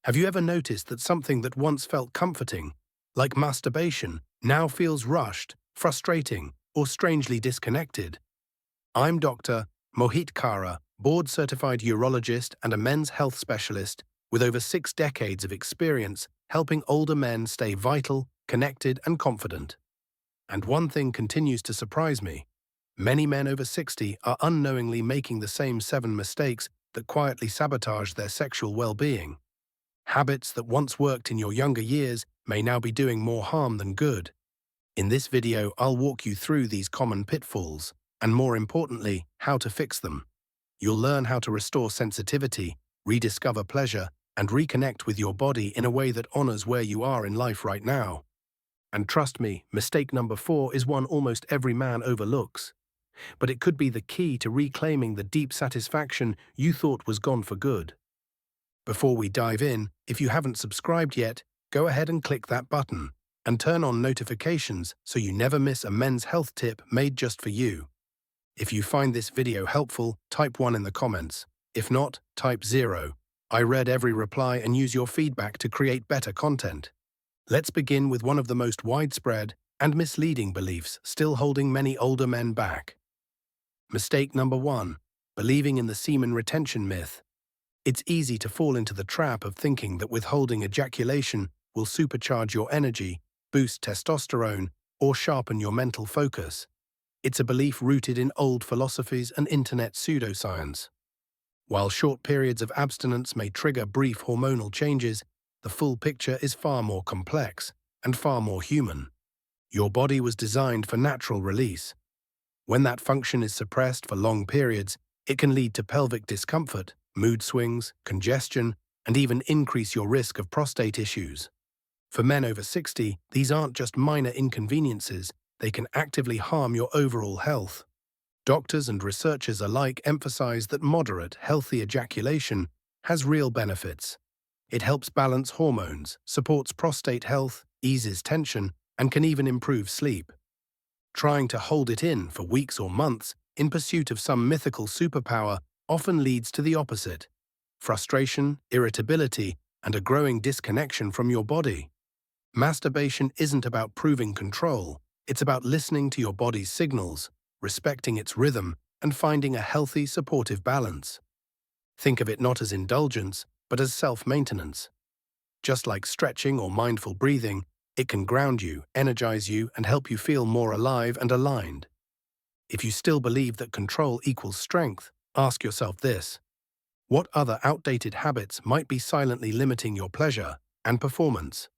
Have you ever noticed that something that once felt comforting, like masturbation, now feels rushed, frustrating, or strangely disconnected? I'm Dr. Mohit Kara, board-certified urologist and a men's health specialist with over 6 decades of experience helping older men stay vital, connected, and confident. And one thing continues to surprise me. Many men over 60 are unknowingly making the same 7 mistakes that quietly sabotage their sexual well-being. Habits that once worked in your younger years may now be doing more harm than good. In this video, I'll walk you through these common pitfalls, and more importantly, how to fix them. You'll learn how to restore sensitivity, rediscover pleasure, and reconnect with your body in a way that honors where you are in life right now. And trust me, mistake number 4 is one almost every man overlooks. But it could be the key to reclaiming the deep satisfaction you thought was gone for good. Before we dive in, if you haven't subscribed yet, go ahead and click that button and turn on notifications so you never miss a men's health tip made just for you. If you find this video helpful, type 1 in the comments. If not, type 0. I read every reply and use your feedback to create better content. Let's begin with one of the most widespread and misleading beliefs still holding many older men back. Mistake number 1. Believing in the semen retention myth. It's easy to fall into the trap of thinking that withholding ejaculation will supercharge your energy, boost testosterone, or sharpen your mental focus. It's a belief rooted in old philosophies and internet pseudoscience. While short periods of abstinence may trigger brief hormonal changes, the full picture is far more complex and far more human. Your body was designed for natural release. When that function is suppressed for long periods, it can lead to pelvic discomfort, mood swings, congestion, and even increase your risk of prostate issues. For men over 60, these aren't just minor inconveniences, they can actively harm your overall health. Doctors and researchers alike emphasize that moderate, healthy ejaculation has real benefits. It helps balance hormones, supports prostate health, eases tension, and can even improve sleep. Trying to hold it in for weeks or months in pursuit of some mythical superpower often leads to the opposite: frustration, irritability, and a growing disconnection from your body. Masturbation isn't about proving control, it's about listening to your body's signals, respecting its rhythm, and finding a healthy, supportive balance. Think of it not as indulgence, but as self-maintenance. Just like stretching or mindful breathing, it can ground you, energize you, and help you feel more alive and aligned. If you still believe that control equals strength, ask yourself this: what other outdated habits might be silently limiting your pleasure and performance?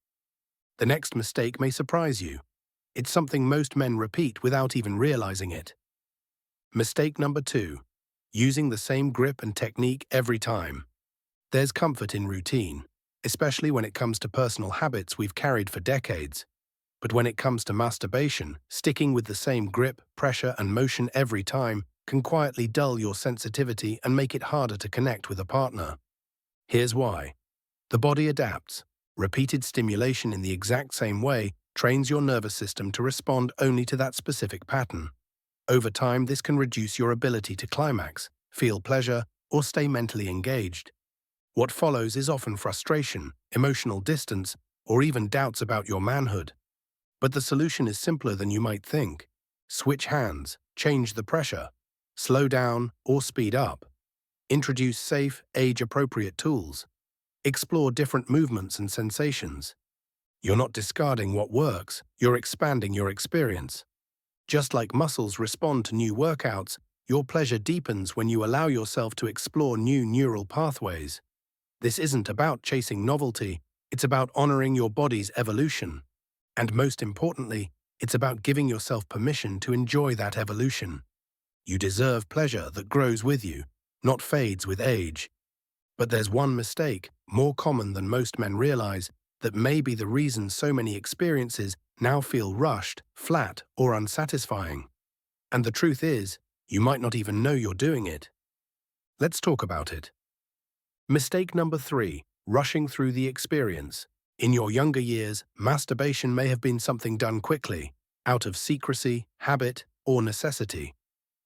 The next mistake may surprise you. It's something most men repeat without even realizing it. Mistake number 2. Using the same grip and technique every time. There's comfort in routine, especially when it comes to personal habits we've carried for decades. But when it comes to masturbation, sticking with the same grip, pressure, and motion every time can quietly dull your sensitivity and make it harder to connect with a partner. Here's why. The body adapts. Repeated stimulation in the exact same way trains your nervous system to respond only to that specific pattern. Over time, this can reduce your ability to climax, feel pleasure, or stay mentally engaged. What follows is often frustration, emotional distance, or even doubts about your manhood. But the solution is simpler than you might think. Switch hands, change the pressure, slow down or speed up. Introduce safe, age-appropriate tools. Explore different movements and sensations. You're not discarding what works, you're expanding your experience. Just like muscles respond to new workouts, your pleasure deepens when you allow yourself to explore new neural pathways. This isn't about chasing novelty, it's about honoring your body's evolution. And most importantly, it's about giving yourself permission to enjoy that evolution. You deserve pleasure that grows with you, not fades with age. But there's one mistake, more common than most men realize, that may be the reason so many experiences now feel rushed, flat, or unsatisfying. And the truth is, you might not even know you're doing it. Let's talk about it. Mistake number 3, rushing through the experience. In your younger years, masturbation may have been something done quickly, out of secrecy, habit, or necessity.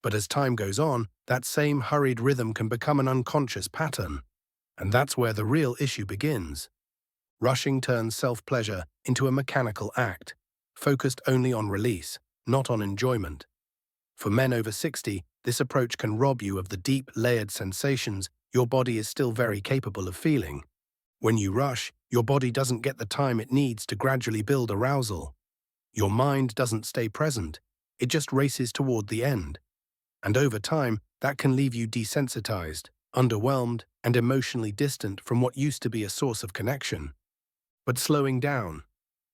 But as time goes on, that same hurried rhythm can become an unconscious pattern. And that's where the real issue begins. Rushing turns self-pleasure into a mechanical act, focused only on release, not on enjoyment. For men over 60, this approach can rob you of the deep, layered sensations your body is still very capable of feeling. When you rush, your body doesn't get the time it needs to gradually build arousal. Your mind doesn't stay present, it just races toward the end. And over time, that can leave you desensitized, underwhelmed, and emotionally distant from what used to be a source of connection. But slowing down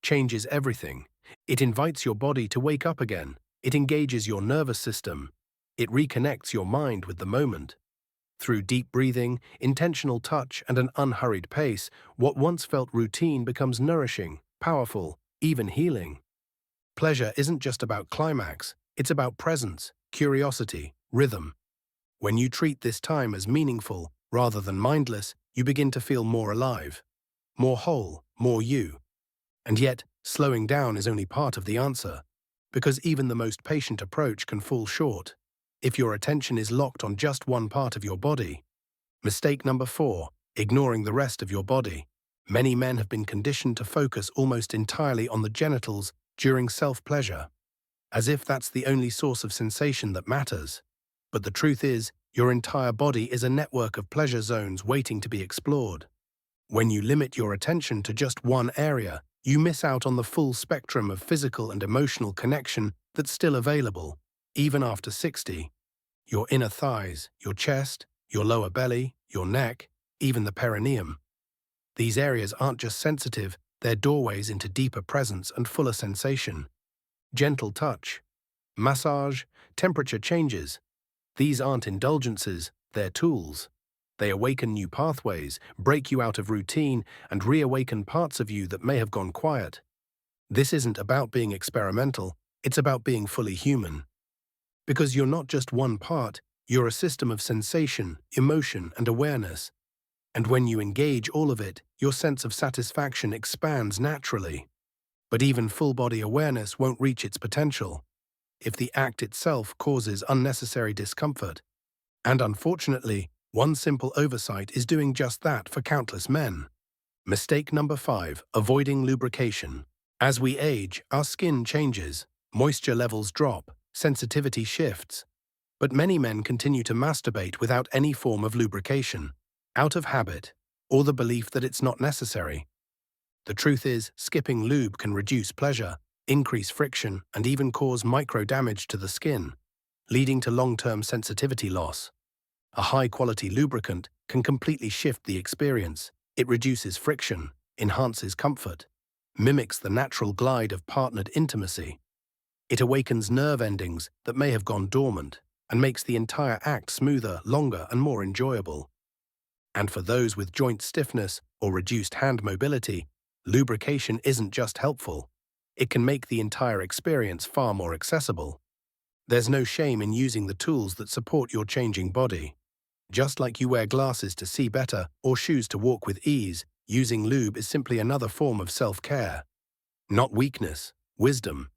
changes everything. It invites your body to wake up again. It engages your nervous system. It reconnects your mind with the moment. Through deep breathing, intentional touch, and an unhurried pace, what once felt routine becomes nourishing, powerful, even healing. Pleasure isn't just about climax, it's about presence, curiosity, rhythm. When you treat this time as meaningful, rather than mindless, you begin to feel more alive, more whole, more you. And yet, slowing down is only part of the answer, because even the most patient approach can fall short if your attention is locked on just one part of your body. Mistake number 4, ignoring the rest of your body. Many men have been conditioned to focus almost entirely on the genitals during self-pleasure, as if that's the only source of sensation that matters. But the truth is, your entire body is a network of pleasure zones waiting to be explored. When you limit your attention to just one area, you miss out on the full spectrum of physical and emotional connection that's still available, even after 60. Your inner thighs, your chest, your lower belly, your neck, even the perineum. These areas aren't just sensitive, they're doorways into deeper presence and fuller sensation. Gentle touch, massage, temperature changes. These aren't indulgences, they're tools. They awaken new pathways, break you out of routine, and reawaken parts of you that may have gone quiet. This isn't about being experimental, it's about being fully human. Because you're not just one part, you're a system of sensation, emotion, and awareness. And when you engage all of it, your sense of satisfaction expands naturally. But even full-body awareness won't reach its potential if the act itself causes unnecessary discomfort. And unfortunately, one simple oversight is doing just that for countless men. Mistake number 5, avoiding lubrication. As we age, our skin changes, moisture levels drop, sensitivity shifts. But many men continue to masturbate without any form of lubrication, out of habit, or the belief that it's not necessary. The truth is, skipping lube can reduce pleasure, increase friction, and even cause micro-damage to the skin, leading to long-term sensitivity loss. A high-quality lubricant can completely shift the experience. It reduces friction, enhances comfort, mimics the natural glide of partnered intimacy. It awakens nerve endings that may have gone dormant and makes the entire act smoother, longer, and more enjoyable. And for those with joint stiffness or reduced hand mobility, lubrication isn't just helpful. It can make the entire experience far more accessible. There's no shame in using the tools that support your changing body. Just like you wear glasses to see better or shoes to walk with ease, using lube is simply another form of self-care. Not weakness, wisdom.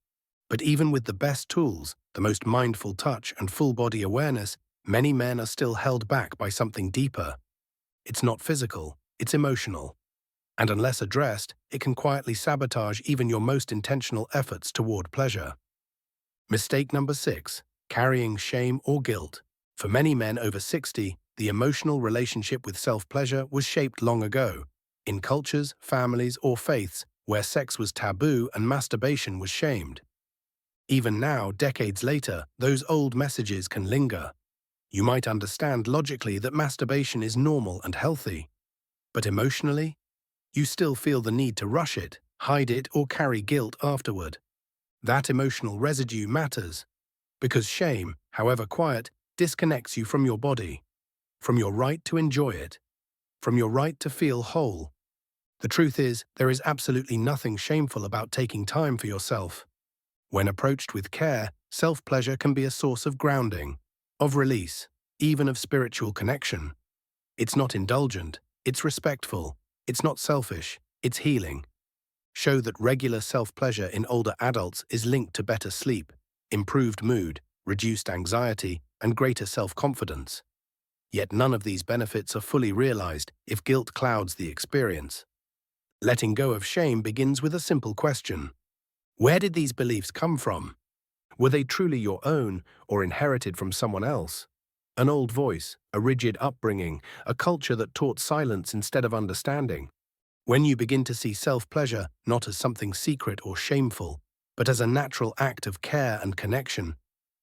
But even with the best tools, the most mindful touch and full-body awareness, many men are still held back by something deeper. It's not physical, it's emotional. And unless addressed, it can quietly sabotage even your most intentional efforts toward pleasure. Mistake number 6, carrying shame or guilt. For many men over 60, the emotional relationship with self-pleasure was shaped long ago, in cultures, families, or faiths where sex was taboo and masturbation was shamed. Even now, decades later, those old messages can linger. You might understand logically that masturbation is normal and healthy, but emotionally, you still feel the need to rush it, hide it, or carry guilt afterward. That emotional residue matters, because shame, however quiet, disconnects you from your body, from your right to enjoy it, from your right to feel whole. The truth is, there is absolutely nothing shameful about taking time for yourself. When approached with care, self-pleasure can be a source of grounding, of release, even of spiritual connection. It's not indulgent, it's respectful, it's not selfish, it's healing. Show that regular self-pleasure in older adults is linked to better sleep, improved mood, reduced anxiety, and greater self-confidence. Yet none of these benefits are fully realized if guilt clouds the experience. Letting go of shame begins with a simple question. Where did these beliefs come from? Were they truly your own or inherited from someone else? An old voice, a rigid upbringing, a culture that taught silence instead of understanding. When you begin to see self-pleasure not as something secret or shameful, but as a natural act of care and connection,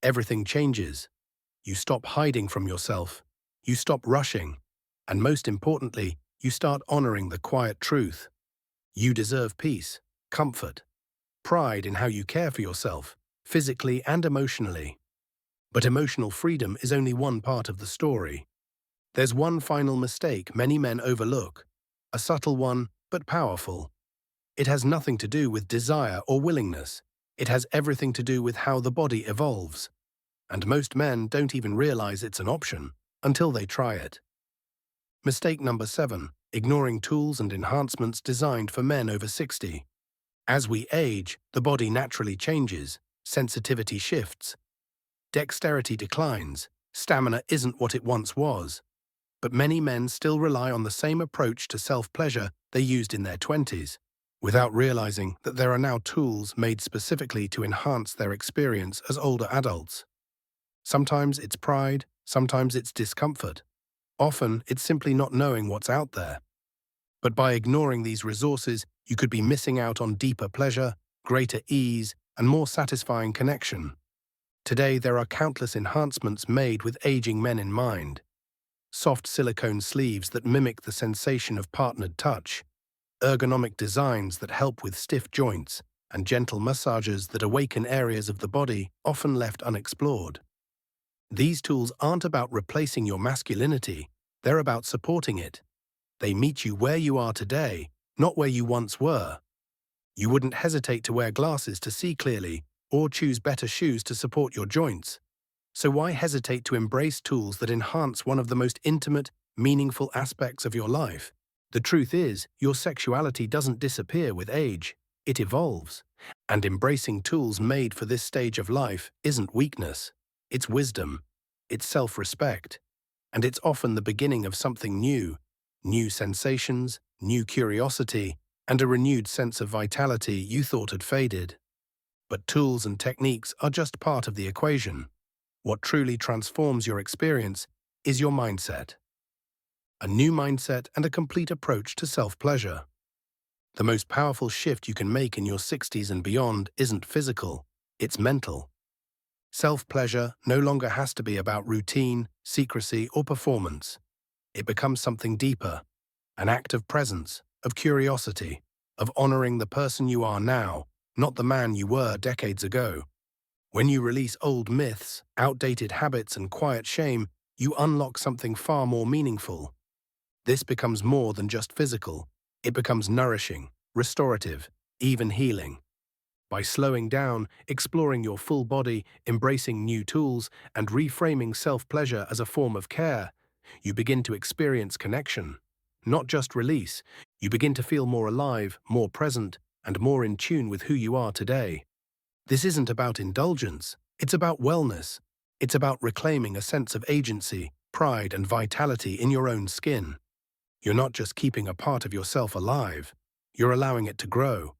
everything changes. You stop hiding from yourself. You stop rushing. And most importantly, you start honoring the quiet truth. You deserve peace, comfort, pride in how you care for yourself, physically and emotionally. But emotional freedom is only one part of the story. There's one final mistake many men overlook, a subtle one, but powerful. It has nothing to do with desire or willingness. It has everything to do with how the body evolves. And most men don't even realize it's an option until they try it. Mistake number 7, ignoring tools and enhancements designed for men over 60. As we age, the body naturally changes, sensitivity shifts, dexterity declines, stamina isn't what it once was. But many men still rely on the same approach to self-pleasure they used in their 20s, without realizing that there are now tools made specifically to enhance their experience as older adults. Sometimes it's pride, sometimes it's discomfort. Often it's simply not knowing what's out there. But by ignoring these resources, you could be missing out on deeper pleasure, greater ease, and more satisfying connection. Today there are countless enhancements made with aging men in mind. Soft silicone sleeves that mimic the sensation of partnered touch, ergonomic designs that help with stiff joints, and gentle massages that awaken areas of the body often left unexplored. These tools aren't about replacing your masculinity, they're about supporting it. They meet you where you are today, not where you once were. You wouldn't hesitate to wear glasses to see clearly, or choose better shoes to support your joints. So why hesitate to embrace tools that enhance one of the most intimate, meaningful aspects of your life? The truth is, your sexuality doesn't disappear with age, it evolves. And embracing tools made for this stage of life isn't weakness, it's wisdom, it's self-respect. And it's often the beginning of something new, new sensations, new curiosity, and a renewed sense of vitality you thought had faded. But tools and techniques are just part of the equation. What truly transforms your experience is your mindset. A new mindset and a complete approach to self-pleasure. The most powerful shift you can make in your 60s and beyond isn't physical, it's mental. Self-pleasure no longer has to be about routine, secrecy, or performance. It becomes something deeper, an act of presence, of curiosity, of honoring the person you are now, not the man you were decades ago. When you release old myths, outdated habits, and quiet shame, you unlock something far more meaningful. This becomes more than just physical. It becomes nourishing, restorative, even healing. By slowing down, exploring your full body, embracing new tools, and reframing self-pleasure as a form of care, you begin to experience connection. Not just release, you begin to feel more alive, more present, and more in tune with who you are today. This isn't about indulgence, it's about wellness. It's about reclaiming a sense of agency, pride, and vitality in your own skin. You're not just keeping a part of yourself alive, you're allowing it to grow.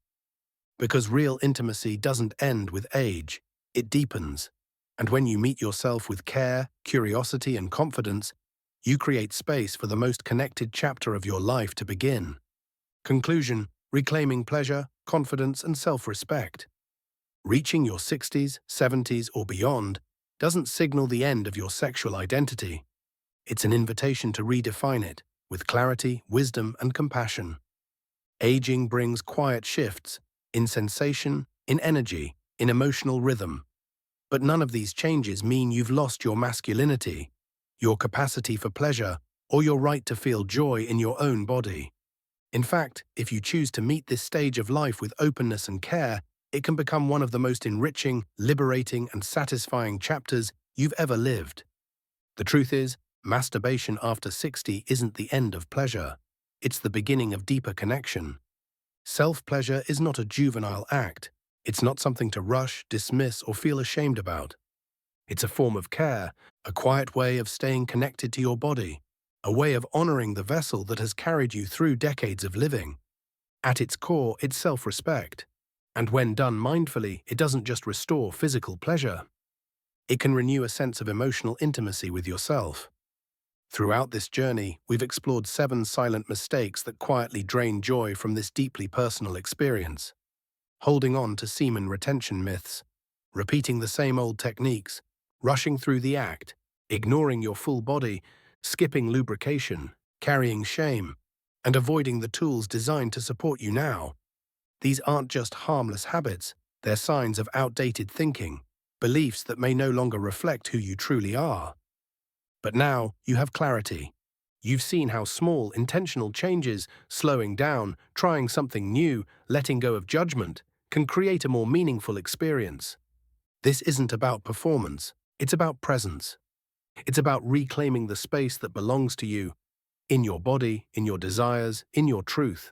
Because real intimacy doesn't end with age, it deepens. And when you meet yourself with care, curiosity, and confidence, you create space for the most connected chapter of your life to begin. Conclusion: reclaiming pleasure, confidence, and self-respect. Reaching your 60s, 70s, or beyond doesn't signal the end of your sexual identity. It's an invitation to redefine it with clarity, wisdom, and compassion. Aging brings quiet shifts in sensation, in energy, in emotional rhythm. But none of these changes mean you've lost your masculinity, your capacity for pleasure, or your right to feel joy in your own body. In fact, if you choose to meet this stage of life with openness and care, it can become one of the most enriching, liberating, and satisfying chapters you've ever lived. The truth is, masturbation after 60 isn't the end of pleasure. It's the beginning of deeper connection. Self-pleasure is not a juvenile act. It's not something to rush, dismiss, or feel ashamed about. It's a form of care, a quiet way of staying connected to your body, a way of honoring the vessel that has carried you through decades of living. At its core, it's self-respect. And when done mindfully, it doesn't just restore physical pleasure. It can renew a sense of emotional intimacy with yourself. Throughout this journey, we've explored 7 silent mistakes that quietly drain joy from this deeply personal experience. Holding on to semen retention myths, repeating the same old techniques, rushing through the act, ignoring your full body, skipping lubrication, carrying shame, and avoiding the tools designed to support you now. These aren't just harmless habits, they're signs of outdated thinking, beliefs that may no longer reflect who you truly are. But now you have clarity. You've seen how small, intentional changes, slowing down, trying something new, letting go of judgment, can create a more meaningful experience. This isn't about performance, it's about presence. It's about reclaiming the space that belongs to you, in your body, in your desires, in your truth.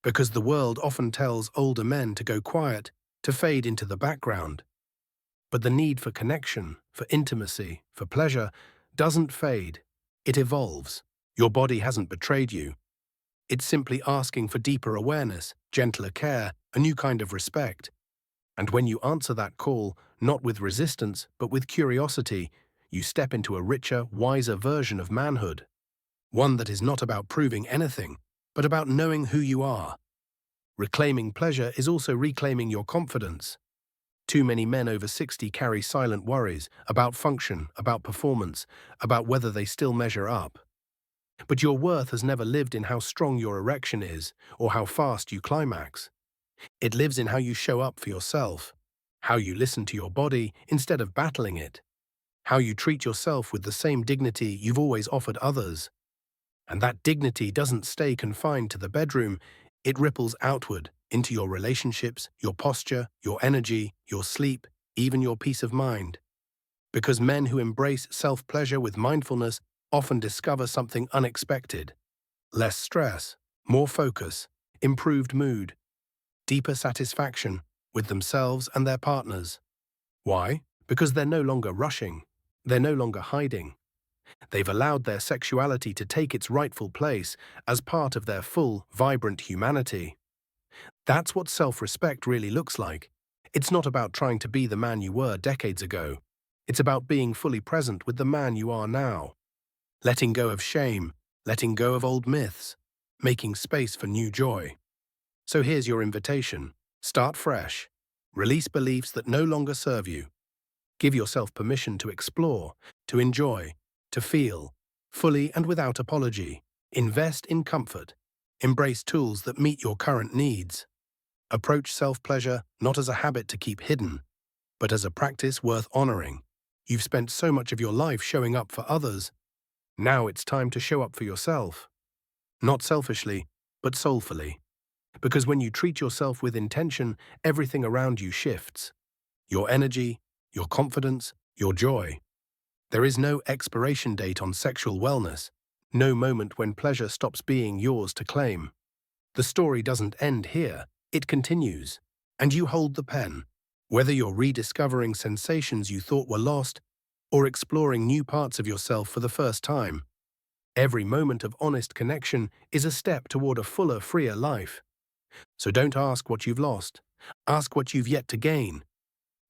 Because the world often tells older men to go quiet, to fade into the background. But the need for connection, for intimacy, for pleasure, doesn't fade. It evolves. Your body hasn't betrayed you. It's simply asking for deeper awareness, gentler care, a new kind of respect. And when you answer that call, not with resistance, but with curiosity, you step into a richer, wiser version of manhood. One that is not about proving anything, but about knowing who you are. Reclaiming pleasure is also reclaiming your confidence. Too many men over 60 carry silent worries about function, about performance, about whether they still measure up. But your worth has never lived in how strong your erection is or how fast you climax. It lives in how you show up for yourself, how you listen to your body instead of battling it, how you treat yourself with the same dignity you've always offered others. And that dignity doesn't stay confined to the bedroom, it ripples outward into your relationships, your posture, your energy, your sleep, even your peace of mind. Because men who embrace self-pleasure with mindfulness often discover something unexpected. Less stress, more focus, improved mood, deeper satisfaction with themselves and their partners. Why? Because they're no longer rushing. They're no longer hiding. They've allowed their sexuality to take its rightful place as part of their full, vibrant humanity. That's what self-respect really looks like. It's not about trying to be the man you were decades ago. It's about being fully present with the man you are now. Letting go of shame, letting go of old myths, making space for new joy. So here's your invitation. Start fresh. Release beliefs that no longer serve you. Give yourself permission to explore, to enjoy, to feel, fully and without apology. Invest in comfort. Embrace tools that meet your current needs. Approach self-pleasure not as a habit to keep hidden, but as a practice worth honoring. You've spent so much of your life showing up for others. Now it's time to show up for yourself. Not selfishly, but soulfully. Because when you treat yourself with intention, everything around you shifts. Your energy, your confidence, your joy. There is no expiration date on sexual wellness, no moment when pleasure stops being yours to claim. The story doesn't end here, it continues. And you hold the pen. Whether you're rediscovering sensations you thought were lost, or exploring new parts of yourself for the first time, every moment of honest connection is a step toward a fuller, freer life. So don't ask what you've lost, ask what you've yet to gain.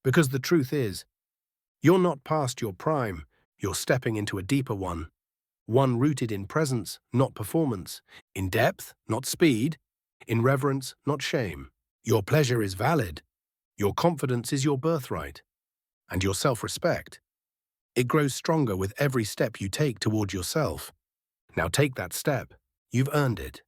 Because the truth is, you're not past your prime, you're stepping into a deeper one. One rooted in presence, not performance, in depth, not speed, in reverence, not shame. Your pleasure is valid, your confidence is your birthright, and your self-respect. It grows stronger with every step you take toward yourself. Now take that step. You've earned it.